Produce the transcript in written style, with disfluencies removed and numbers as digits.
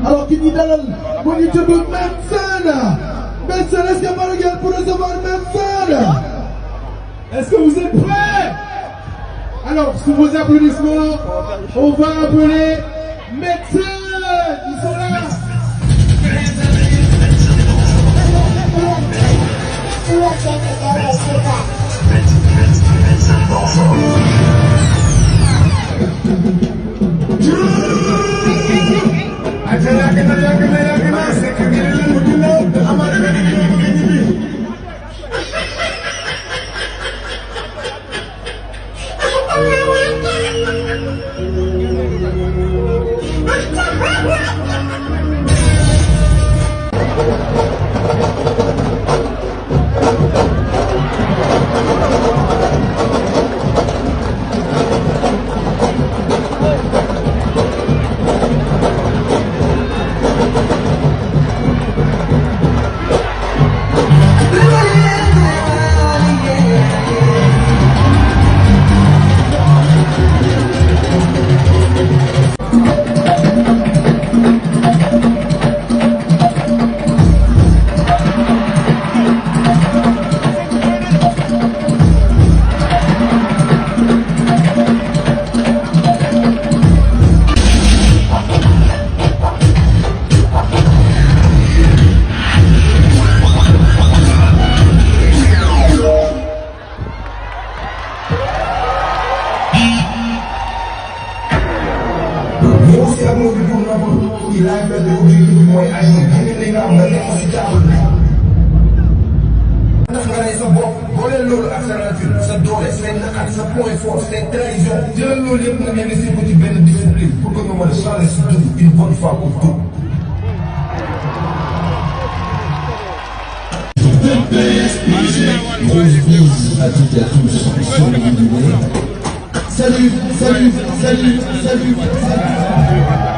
alors ki ñuy dalal mu ngi tudd Memphane. Memphane, est-ce que ma regarde pour recevoir Memphane? Est-ce que vous êtes prêts? Alors, sous vos applaudissements, on va appeler Memphane. Ils sont là. Une bonne fois pour tout. Grosse bise à toutes et à tous sur le bout du nez. Salut, salut, salut, salut, salut.